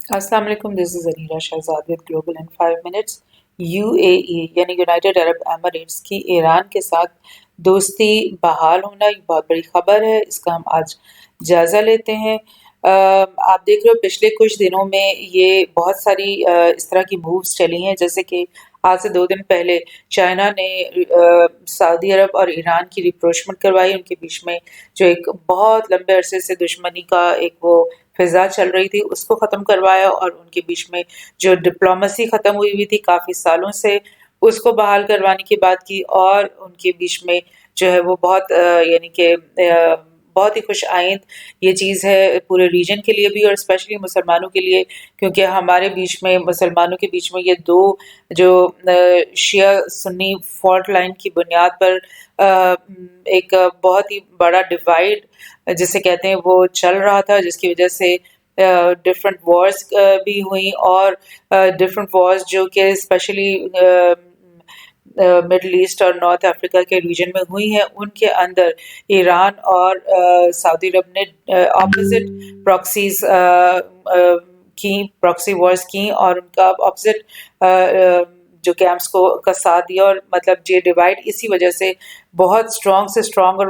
السلام علیکم، this is Anira Shahzad with global in 5 minutes. UAE یعنی یونائٹڈ عرب ایمریٹس کی ایران کے ساتھ دوستی بحال ہونا ایک بہت بڑی خبر ہے، اس کا ہم آج جائزہ لیتے ہیں۔ آپ دیکھ رہے ہو پچھلے کچھ دنوں میں یہ بہت ساری اس طرح کی مووز چلی ہیں، جیسے کہ آج سے 2 دن پہلے چائنا نے سعودی عرب اور ایران کی ریپروچمنٹ کروائی، ان کے بیچ میں جو ایک بہت لمبے عرصے سے دشمنی کا ایک وہ فضا چل رہی تھی اس کو ختم کروایا، اور ان کے بیچ میں جو ڈپلومیسی ختم ہوئی تھی کافی سالوں سے اس کو بحال کروانے کی بات کی، اور ان کے بیچ میں جو ہے وہ بہت یعنی کہ بہت ہی خوش آئند یہ چیز ہے پورے ریجن کے لیے بھی، اور اسپیشلی مسلمانوں کے لیے، کیونکہ ہمارے بیچ میں مسلمانوں کے بیچ میں یہ دو جو شیعہ سنی فالٹ لائن کی بنیاد پر ایک بہت ہی بڑا ڈیوائڈ جسے کہتے ہیں وہ چل رہا تھا، جس کی وجہ سے ڈفرینٹ وارز بھی ہوئیں، اور ڈفرینٹ وارز جو کہ اسپیشلی مڈل ایسٹ اور نارتھ افریقہ کے ریجن میں ہوئی ہیں، ان کے اندر ایران اور سعودی عرب نے اپوزٹ پراکسیز پراکسی وارز کی، اور ان کا اپوزٹ جو کیمپس کو کا ساتھ دیا، اور مطلب یہ ڈیوائڈ اسی وجہ سے بہت اسٹرانگ سے اسٹرانگ اور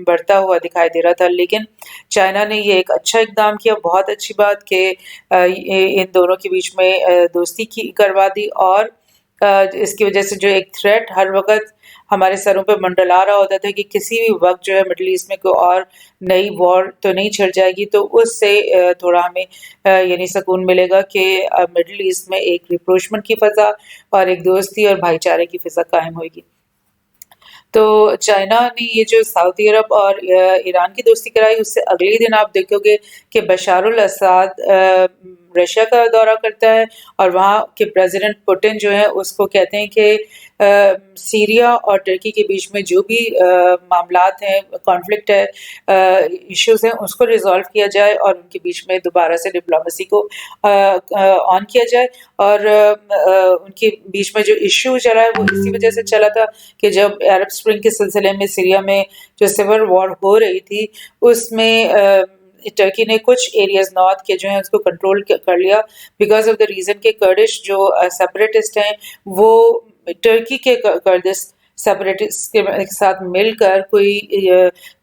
بڑھتا ہوا دکھائی دے رہا تھا۔ لیکن چائنا نے یہ ایک اچھا اقدام کیا، بہت اچھی بات کہ ان دونوں کے بیچ میں دوستی کی کروا دی، اور اس کی وجہ سے جو ایک تھریٹ ہر وقت ہمارے سروں پہ منڈلا رہا ہوتا تھا کہ کسی بھی وقت جو ہے مڈل ایسٹ میں کوئی اور نئی وار تو نہیں چھڑ جائے گی، تو اس سے تھوڑا ہمیں یعنی سکون ملے گا کہ مڈل ایسٹ میں ایک ریپروچمنٹ کی فضا اور ایک دوستی اور بھائی چارے کی فضا قائم ہوئے گی۔ تو چائنا نے یہ جو سعودی عرب اور ایران کی دوستی کرائی، اس سے اگلے دن آپ دیکھو گے کہ بشار الاسد رشیا کا دورہ کرتا ہے، اور وہاں کے پریزیڈنٹ پوٹن جو ہیں اس کو کہتے ہیں کہ سیریا اور ترکی کے بیچ میں جو بھی معاملات ہیں، کانفلکٹ ہے، ایشوز ہیں، اس کو ریزالو کیا جائے، اور ان کے بیچ میں دوبارہ سے ڈپلومیسی کو آن کیا جائے۔ اور ان کے بیچ میں جو ایشو چلا ہے وہ اسی وجہ سے چلا تھا کہ جب عرب اسپرنگ کے سلسلے میں سیریا میں جو سول وار ہو رہی تھی، اس میں ٹرکی نے کچھ ایریاز نارتھ کے جو ہیں اس کو کنٹرول کر لیا، بیکاز آف دا ریزن کہ کرڈش جو سیپریٹسٹ ہیں وہ ٹرکی کے کردس سیپریٹسٹ کے ساتھ مل کر کوئی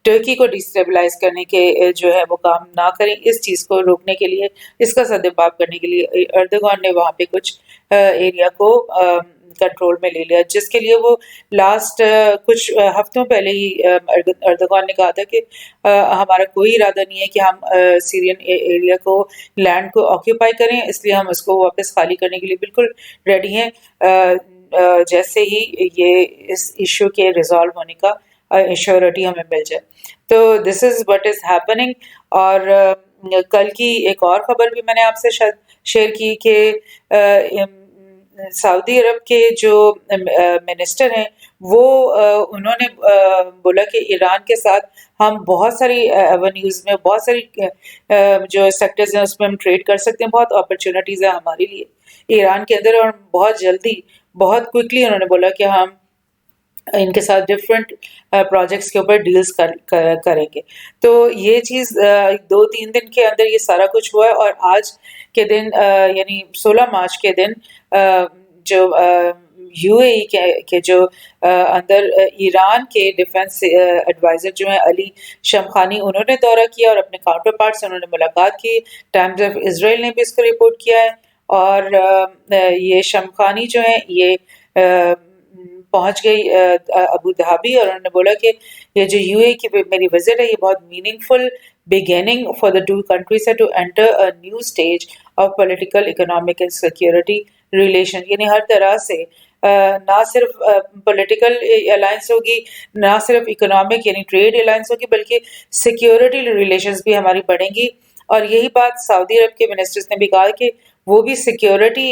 ٹرکی کو ڈیسٹیبلائز کرنے کے جو ہے وہ کام نہ کریں۔ اس چیز کو روکنے کے لیے، اس کا سدباب کرنے کے لیے اردوغان نے وہاں پہ کچھ ایریا کو کنٹرول میں لے لیا، جس کے لیے وہ لاسٹ کچھ ہفتوں پہلے ہی اردوغان نے کہا تھا کہ ہمارا کوئی ارادہ نہیں ہے کہ ہم سیرین ایریا کو لینڈ کو آکیوپائی کریں، اس لیے ہم اس کو واپس خالی کرنے کے لیے بالکل ریڈی ہیں جیسے ہی یہ اس ایشو کے ریزالو ہونے کا ایشورٹی ہمیں مل جائے۔ تو دس از وٹ از ہیپننگ۔ اور کل کی ایک اور خبر بھی میں نے آپ سے شاید شیئر کی کہ سعودی عرب کے جو منسٹر ہیں وہ انہوں نے بولا کہ ایران کے ساتھ ہم بہت ساری ایونیوز میں، بہت ساری جو سیکٹرز ہیں اس میں ہم ٹریڈ کر سکتے ہیں، بہت اپرچونٹیز ہیں ہمارے لیے ایران کے اندر، اور بہت جلدی بہت کوئکلی انہوں نے بولا کہ ہم ان کے ساتھ ڈفرینٹ پروجیکٹس کے اوپر ڈیلز کریں گے۔ تو یہ چیز 2-3 دن کے اندر یہ سارا کچھ ہوا ہے، اور آج کے دن یعنی 16 مارچ کے دن جو یو اے ای کے جو اندر ایران کے ڈیفنس ایڈوائزر جو ہیں علی شمخانی، انہوں نے دورہ کیا اور اپنے کاؤنٹر پارٹ سے انہوں نے ملاقات کی۔ ٹائمز آف اسرائیل نے بھی اس کو رپورٹ کیا ہے، اور یہ شمخانی جو ہیں یہ پہنچ گئی ابو دھابی، اور انہوں نے بولا کہ یہ جو یو اے کی میری وزٹ ہے یہ بہت meaningful beginning for the two countries to enter a new stage of political, economic and security relation، یعنی ہر طرح سے نہ صرف پولیٹیکل الائنس ہوگی، نہ صرف اکنامک یعنی ٹریڈ الائنس ہوگی، بلکہ سیکیورٹی ریلیشنز بھی ہماری بڑھیں گی۔ اور یہی بات سعودی عرب کے منسٹرز نے بھی کہا کہ وہ بھی سیکیورٹی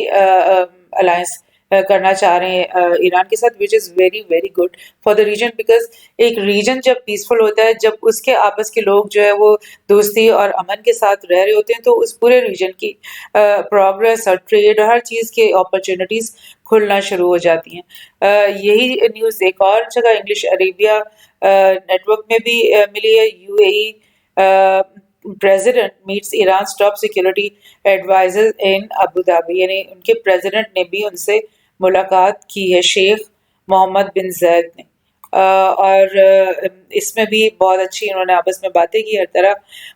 الائنس کرنا چاہ رہے ہیں ایران کے ساتھ، which is very very good for the region, because ایک ریجن جب پیسفل ہوتا ہے، جب اس کے آپس کے لوگ جو ہے وہ دوستی اور امن کے ساتھ رہ رہے ہوتے ہیں، تو اس پورے ریجن کی پروگرس اور ٹریڈ اور ہر چیز کے اپرچونٹیز کھلنا شروع ہو جاتی ہیں۔ یہی نیوز ایک اور جگہ انگلش عربیہ نیٹ ورک میں بھی ملی ہے۔ You A E president meets Iran's top security advisors in Abu Dhabi. یعنی ان کے president نے بھی ان سے ملاقات کی ہے، شیخ محمد بن زید نے. اور اس میں بھی بہت اچھی انہوں نے آپس میں باتیں کی، ہر طرح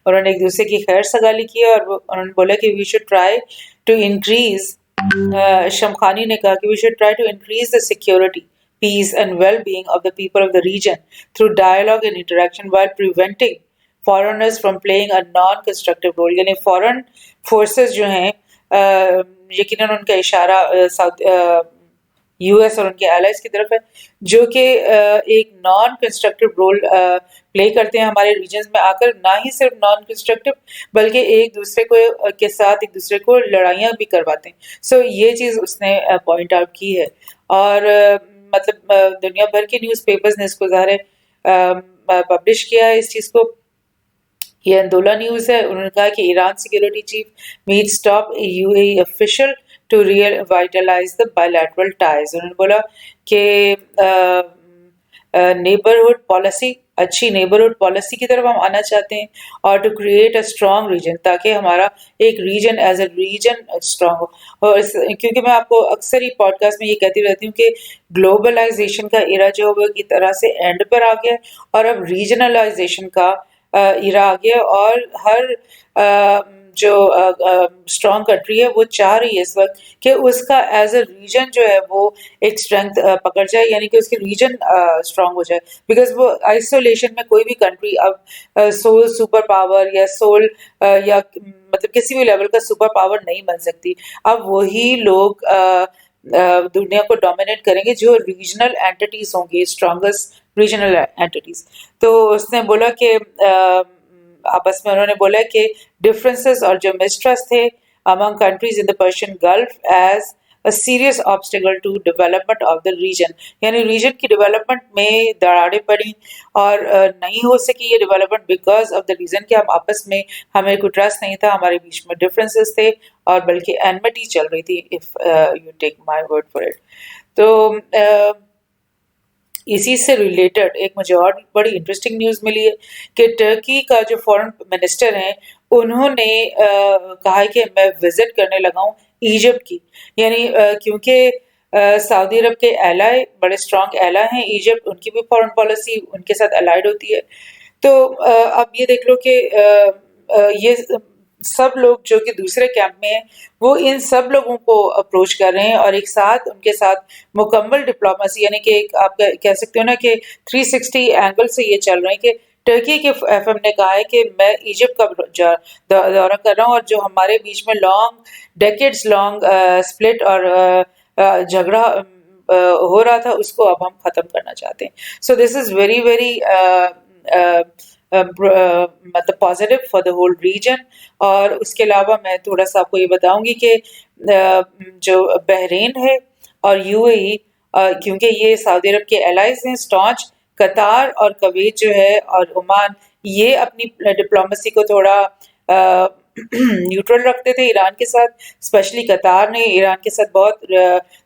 انہوں نے ایک دوسرے کی خیر سگالی کی، اور انہوں نے بولا کہ we should try to increase, Shamkhani نے کہا کہ we should try to increase the security peace and well-being of the people of the region through dialogue and interaction while preventing foreigners from playing a non-constructive role. یعنی فورن forces جو ہیں، یقیناً ان کا اشارہ U S اور ان کے allies کی طرف ہے، جو کہ ایک نان کنسٹرکٹیو رول پلے کرتے ہیں ہمارے ریجنز میں آ کر، نہ ہی صرف نان کنسٹرکٹیو بلکہ ایک دوسرے کو کے ساتھ ایک دوسرے کو لڑائیاں بھی کرواتے ہیں. سو یہ چیز اس نے پوائنٹ آؤٹ کی ہے. اور مطلب دنیا بھر کے نیوز پیپرز نے اس کو ظاہر پبلش کیا ہے اس چیز کو. یہ اندولا نیوز ہے، انہوں نے کہا کہ Iran security chief meets top U A E official to revitalize the bilateral ties. انہوں نے بولا کہ نیبرہڈ پالیسی، اچھی نیبرہڈ پالیسی کی طرف ہم آنا چاہتے ہیں، اور to create a strong region, تاکہ ہمارا ایک region as a region strong ہو. اور کیونکہ میں آپ کو اکثر ہی پوڈ کاسٹ میں یہ کہتی رہتی ہوں کہ گلوبلائزیشن کا ایرا جو ہے وہ ایک طرح سے اینڈ پر آ گیا، اور اب ریجنلائزیشن کا ایرا آ گیا، اور ہر جو اسٹرانگ کنٹری ہے وہ چاہ رہی ہے اس وقت کہ اس کا ایز اے ریجن جو ہے وہ ایک اسٹرینتھ پکڑ جائے، یعنی کہ اس کی ریجن اسٹرانگ ہو جائے. بیکاز وہ آئسولیشن میں کوئی بھی کنٹری اب سول سپر پاور یا سول یا مطلب کسی بھی لیول کا سپر پاور نہیں بن سکتی. اب وہی لوگ دنیا کو ڈومینیٹ کریں گے جو ریجنل اینٹیز ہوں گی، اسٹرانگسٹ ریجنل اینٹیز. تو اس نے بولا کہ آپس میں انہوں نے بولا کہ ڈفرینسز اور جو مسٹرسٹ تھے among countries in the Persian Gulf as a serious obstacle to development of the region. یعنی ریجن کی ڈیولپمنٹ میں دراڑیں پڑی، اور نہیں ہو سکی یہ development because of the reason کہ ہم آپس میں ہمیں کوئی ٹرسٹ نہیں تھا، ہمارے بیچ میں ڈفرینسز تھے، اور بلکہ اینمٹی چل رہی تھی if you take my word for it. تو اسی سے ریلیٹڈ ایک مجھے اور بڑی انٹرسٹنگ نیوز ملی ہے کہ ٹرکی کا جو فورن منسٹر ہیں انہوں نے کہا کہ میں وزٹ کرنے لگا ہوں ایجپٹ کی. یعنی کیونکہ سعودی عرب کے ایلائی بڑے اسٹرانگ ایلائی ہیں ایجپٹ، ان کی بھی فورن پالیسی ان کے ساتھ الائڈ ہوتی ہے. تو اب یہ دیکھ لو کہ یہ سب لوگ جو کہ دوسرے کیمپ میں ہیں وہ ان سب لوگوں کو اپروچ کر رہے ہیں، اور ایک ساتھ ان کے ساتھ مکمل ڈپلومیسی، یعنی کہ آپ کہہ سکتے ہو نا کہ 360 اینگل سے یہ چل رہے ہیں کہ ٹرکی کے ایف ایم نے کہا ہے کہ میں ایجپٹ کا دورہ کر رہا ہوں، اور جو ہمارے بیچ میں ڈیکیڈز لانگ سپلٹ اور جھگڑا ہو رہا تھا اس کو اب ہم ختم کرنا چاہتے ہیں. سو دس از ویری ویری مطلب positive for the whole region. اور اس کے علاوہ میں تھوڑا سا آپ کو یہ بتاؤں گی کہ جو بحرین ہے اور یو اے ای، کیونکہ یہ سعودی عرب کے الائز ہیں اسٹانچ، قطار اور کویت جو ہے اور عمان، یہ اپنی ڈپلومیسی کو تھوڑا نیوٹرل رکھتے تھے ایران کے ساتھ. اسپیشلی قطار نے ایران کے ساتھ بہت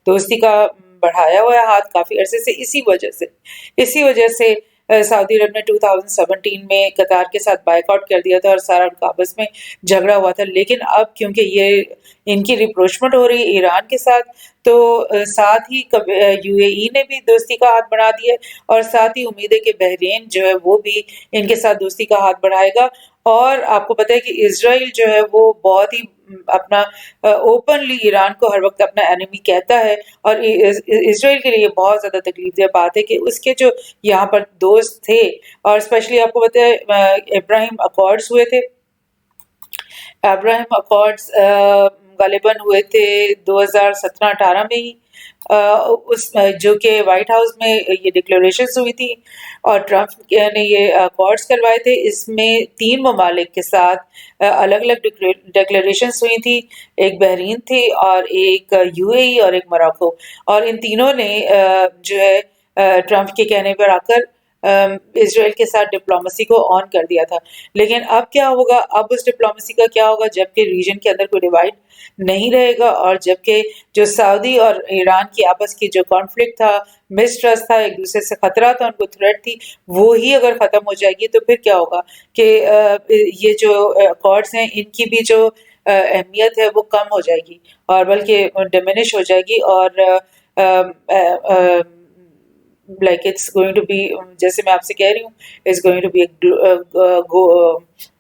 دوستی کا بڑھایا ہوا ہے ہاتھ کافی عرصے سے. اسی وجہ سے سعودی عرب نے 2017 میں قطار کے ساتھ بائیک آؤٹ کر دیا تھا، اور سارا ان کا آپس میں جھگڑا ہوا تھا. لیکن اب کیونکہ یہ ان کی ریپروچمنٹ ہو رہی ہے ایران کے ساتھ، تو ساتھ ہی یو اے ای نے بھی دوستی کا ہاتھ بڑھا دیا ہے، اور ساتھ ہی امید ہے کہ بحرین جو ہے وہ بھی ان کے ساتھ دوستی کا ہاتھ بڑھائے گا. اور آپ کو پتہ ہے کہ اسرائیل جو ہے وہ بہت ہی اپنا اوپنلی ایران کو ہر وقت اپنا اینیمی کہتا ہے، اور اسرائیل کے لیے بہت زیادہ تکلیف دہ بات ہے کہ اس کے جو یہاں پر دوست تھے، اور اسپیشلی آپ کو پتہ ہے ابراہیم اکارڈز ہوئے تھے، ابراہیم اکارڈز غالباً ہوئے تھے 2017-18 میں ہی، اس جو کہ وائٹ ہاؤس میں یہ ڈکلیریشنز ہوئی تھی اور ٹرمپ نے یہ اکارڈز کروائے تھے. اس میں 3 ممالک کے ساتھ الگ الگ ڈکلیریشنز ہوئی تھی، ایک بحرین تھی اور ایک یو اے ای اور ایک موراکو. اور ان تینوں نے جو ہے ٹرمپ کے کہنے پر آ کر اسرائیل کے ساتھ ڈپلومسی کو آن کر دیا تھا. لیکن اب کیا ہوگا؟ اب اس ڈپلومسی کا کیا ہوگا جبکہ ریجن کے اندر کوئی ڈیوائڈ نہیں رہے گا، اور جبکہ جو سعودی اور ایران کی آپس کی جو کانفلکٹ تھا، مسٹرسٹ تھا، ایک دوسرے سے خطرہ تھا، ان کو تھریٹ تھی، وہی اگر ختم ہو جائے گی تو پھر کیا ہوگا کہ یہ جو اکارڈز ہیں ان کی بھی جو اہمیت ہے وہ کم ہو جائے گی اور بلکہ ڈیمینش ہو جائے گی. اور like it's going to be جیسے میں آپ سے کہہ رہی ہوں it's going to be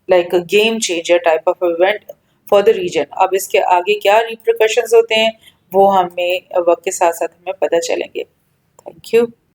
like a game changer type of event for the region. اب اس کے آگے کیا repercussions ہوتے ہیں وہ ہمیں وقت کے ساتھ ساتھ ہمیں پتہ چلیں گے. Thank you.